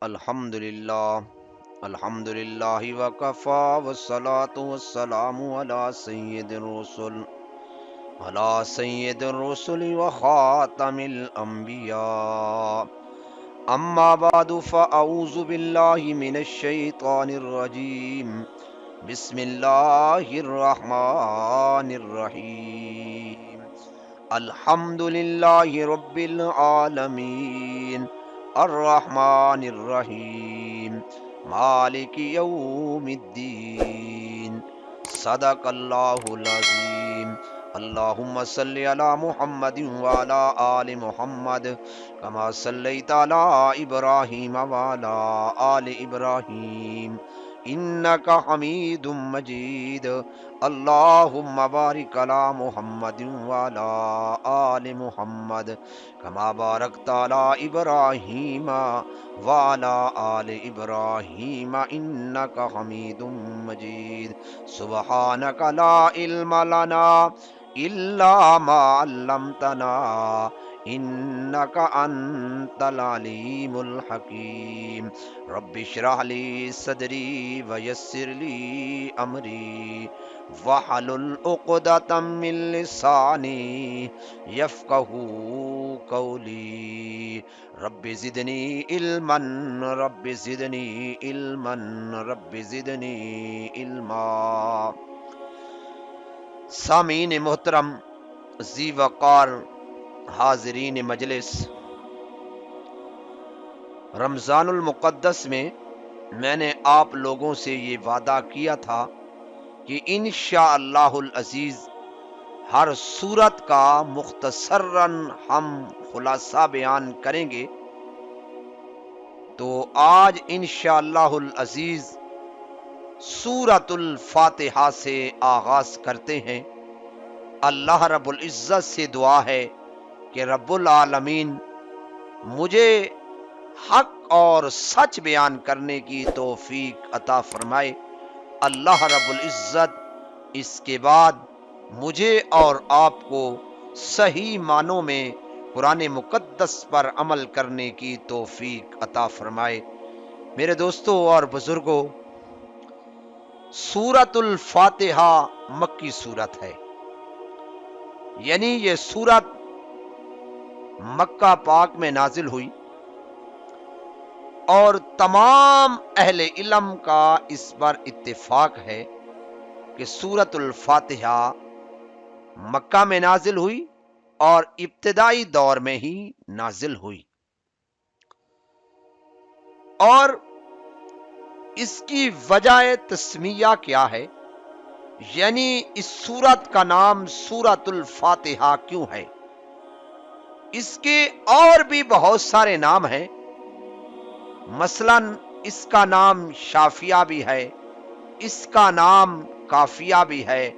الحمدللہ وکفا والصلاة والسلام علی سید الرسل وخاتم الانبیاء اما بعد فاعوذ باللہ من الشیطان الرجیم بسم اللہ الرحمن الرحیم الحمدللہ رب العالمین الرحمن الرحیم مالک یوم الدین صدق اللہ العظیم اللہم صلی علی محمد وعلی آل محمد کما صلیت علی ابراہیم وعلی آل ابراہیم انک حمید مجید اللہم بارک علی محمد وعلی آل محمد کما بارکت علی ابراہیم وعلی آل ابراہیم انک حمید مجید سبحانک لا علم لنا الا ما علمتنا انک انت العلیم الحکیم رب اشرح لی صدری ویسر لی امری واحلل عقدۃ من لسانی یفقہوا قولی رب زدنی علما رب زدنی علما رب زدنی علما۔ سامعین محترم، ذی وقار حاضرین مجلس، رمضان المقدس میں میں نے آپ لوگوں سے یہ وعدہ کیا تھا کہ انشاءاللہ العزیز ہر سورت کا مختصراً ہم خلاصہ بیان کریں گے، تو آج انشاءاللہ العزیز سورۃ الفاتحہ سے آغاز کرتے ہیں۔ اللہ رب العزت سے دعا ہے کہ رب العالمین مجھے حق اور سچ بیان کرنے کی توفیق عطا فرمائے۔ اللہ رب العزت اس کے بعد مجھے اور آپ کو صحیح معنوں میں قرآن مقدس پر عمل کرنے کی توفیق عطا فرمائے۔ میرے دوستوں اور بزرگوں، سورۃ الفاتحہ مکی سورت ہے، یعنی یہ سورت مکہ پاک میں نازل ہوئی، اور تمام اہل علم کا اس پر اتفاق ہے کہ سورۃ الفاتحہ مکہ میں نازل ہوئی اور ابتدائی دور میں ہی نازل ہوئی، اور اس کی وجہ تسمیہ کیا ہے، یعنی اس سورت کا نام سورۃ الفاتحہ کیوں ہے؟ اس کے اور بھی بہت سارے نام ہیں، مثلا اس کا نام شافیہ بھی ہے، اس کا نام کافیہ بھی ہے،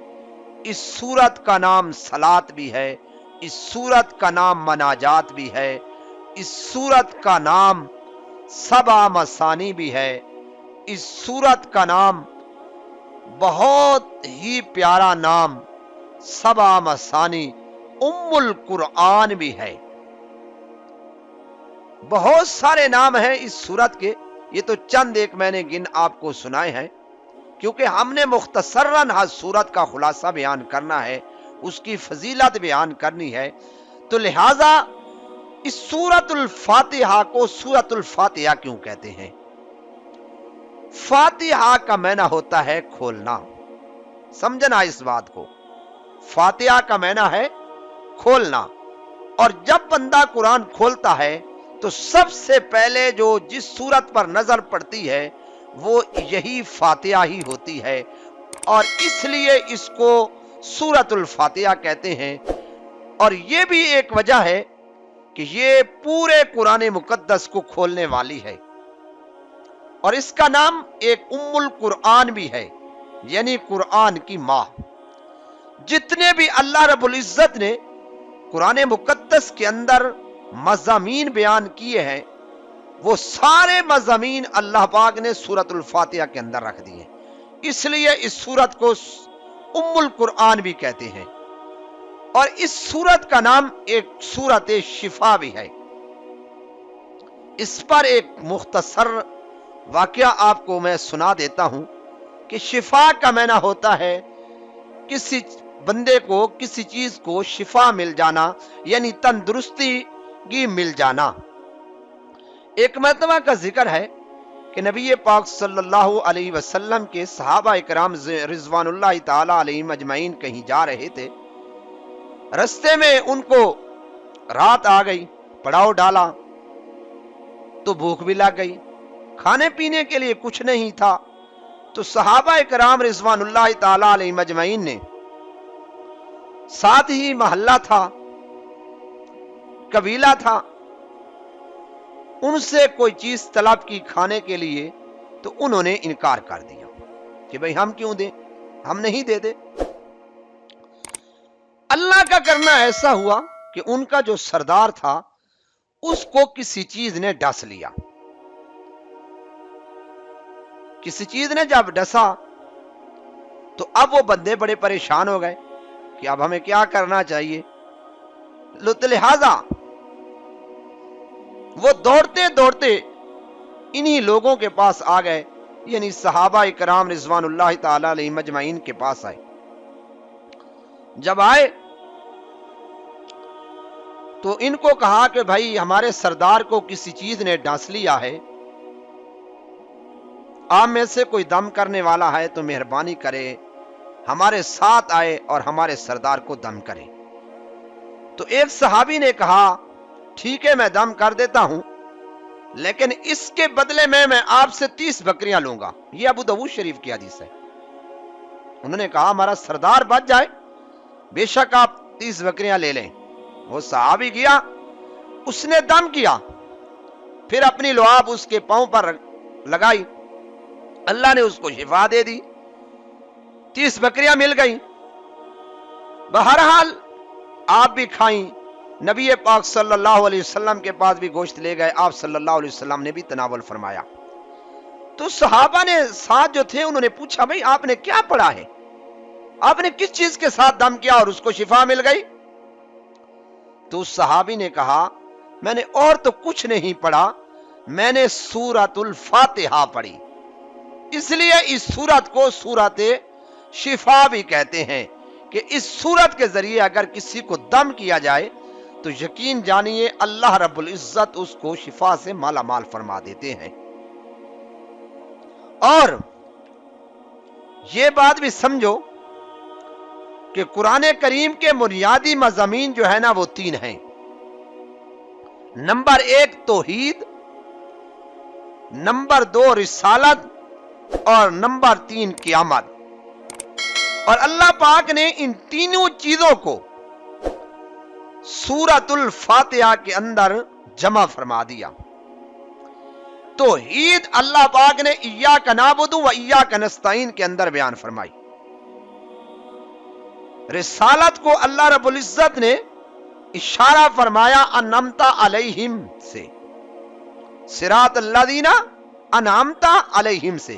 اس سورت کا نام صلاۃ بھی ہے، اس سورت کا نام مناجات بھی ہے، اس سورت کا نام سبع مثانی بھی ہے، اس سورت کا نام بہت ہی پیارا نام سبع مثانی ام القرآن بھی ہے۔ بہت سارے نام ہیں اس سورت کے، یہ تو چند ایک میں نے گن آپ کو سنائے ہیں، کیونکہ ہم نے مختصراً ہر سورت کا خلاصہ بیان کرنا ہے، اس کی فضیلت بیان کرنی ہے، تو لہذا اس سورۃ الفاتحہ کو سورۃ الفاتحہ کیوں کہتے ہیں؟ فاتحہ کا معنی ہوتا ہے کھولنا، سمجھنا اس بات کو، فاتحہ کا معنی ہے کھولنا، اور جب بندہ قرآن کھولتا ہے تو سب سے پہلے جو جس سورت پر نظر پڑتی ہے وہ یہی فاتحہ ہی ہوتی ہے، اور اس لیے اس کو سورۃ الفاتحہ کہتے ہیں۔ اور یہ بھی ایک وجہ ہے کہ یہ پورے قرآن مقدس کو کھولنے والی ہے، اور اس کا نام ایک ام القرآن بھی ہے، یعنی قرآن کی ماں۔ جتنے بھی اللہ رب العزت نے قرآن مقدس کے اندر مضامین بیان کیے ہیں، وہ سارے مضامین اللہ پاک نے سورۃ الفاتحہ کے اندر رکھ دیے، اس لیے اس سورت کو ام القرآن بھی کہتے ہیں۔ اور اس سورت کا نام ایک سورت شفا بھی ہے۔ اس پر ایک مختصر واقعہ آپ کو میں سنا دیتا ہوں کہ شفا کا معنی ہوتا ہے کسی بندے کو کسی چیز کو شفا مل جانا، یعنی تندرستی مل جانا۔ ایک مرتبہ کا ذکر ہے کہ نبی پاک صلی اللہ علیہ وسلم کے صحابہ اکرام رضوان اللہ تعالی علیہم اجمعین کہیں جا رہے تھے، رستے میں ان کو رات آ گئی، پڑاؤ ڈالا تو بھوک بھی لگ گئی، کھانے پینے کے لیے کچھ نہیں تھا، تو صحابہ اکرام رضوان اللہ تعالی علیہم اجمعین نے ساتھ ہی محلہ تھا، قبیلہ تھا، ان سے کوئی چیز طلب کی کھانے کے لیے، تو انہوں نے انکار کر دیا کہ بھئی ہم کیوں دیں، ہم نہیں دے۔ اللہ کا کرنا ایسا ہوا کہ ان کا جو سردار تھا اس کو کسی چیز نے ڈس لیا، کسی چیز نے جب ڈسا تو اب وہ بندے بڑے پریشان ہو گئے کہ اب ہمیں کیا کرنا چاہیے، لہذا وہ دوڑتے دوڑتے انہی لوگوں کے پاس آ گئے، یعنی صحابہ کرام رضوان اللہ تعالی علیہ مجمعین کے پاس آئے۔ جب آئے تو ان کو کہا کہ بھائی ہمارے سردار کو کسی چیز نے ڈانس لیا ہے، آپ میں سے کوئی دم کرنے والا ہے تو مہربانی کرے ہمارے ساتھ آئے اور ہمارے سردار کو دم کرے۔ تو ایک صحابی نے کہا ٹھیک ہے میں دم کر دیتا ہوں، لیکن اس کے بدلے میں آپ سے 30 بکریاں لوں گا۔ یہ ابو داؤد شریف کی حدیث ہے۔ انہوں نے کہا ہمارا سردار بچ جائے، بے شک آپ 30 بکریاں لے لیں۔ وہ صحابی گیا، اس نے دم کیا، پھر اپنی لعاب اس کے پاؤں پر لگائی، اللہ نے اس کو شفا دے دی، 30 بکریاں مل گئیں۔ بہرحال آپ بھی کھائیں، نبی پاک صلی اللہ علیہ وسلم کے پاس بھی گوشت لے گئے، آپ صلی اللہ علیہ وسلم نے بھی تناول فرمایا۔ تو صحابہ نے ساتھ جو تھے انہوں نے پوچھا بھائی آپ نے کیا پڑھا ہے، آپ نے کس چیز کے ساتھ دم کیا اور اس کو شفا مل گئی؟ تو اس صحابی نے کہا میں نے اور تو کچھ نہیں پڑھا، میں نے سورۃ الفاتحہ پڑھی، اس لیے اس سورت کو سورت شفا بھی کہتے ہیں کہ اس سورت کے ذریعے اگر کسی کو دم کیا جائے تو یقین جانیے اللہ رب العزت اس کو شفا سے مالا مال فرما دیتے ہیں۔ اور یہ بات بھی سمجھو کہ قرآن کریم کے بنیادی مضامین جو ہے نا وہ 3 ہیں۔ نمبر 1 توحید، نمبر 2 رسالت، اور نمبر 3 قیامت۔ اور اللہ پاک نے ان تینوں چیزوں کو سورۃ الفاتحہ کے اندر جمع فرما دیا۔ توحید اللہ پاک نے ایاک نعبد و ایاک نستعین کے اندر بیان فرمائی۔ رسالت کو اللہ رب العزت نے اشارہ فرمایا انعمت علیہم سے، صراط الذین انعمت علیہم سے،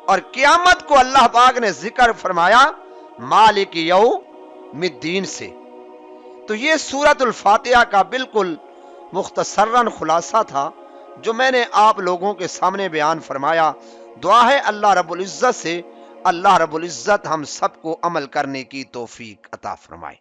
اور قیامت کو اللہ پاک نے ذکر فرمایا مالک یوم الدین سے۔ تو یہ سورۃ الفاتحہ کا بالکل مختصراً خلاصہ تھا جو میں نے آپ لوگوں کے سامنے بیان فرمایا۔ دعا ہے اللہ رب العزت سے اللہ رب العزت ہم سب کو عمل کرنے کی توفیق عطا فرمائے۔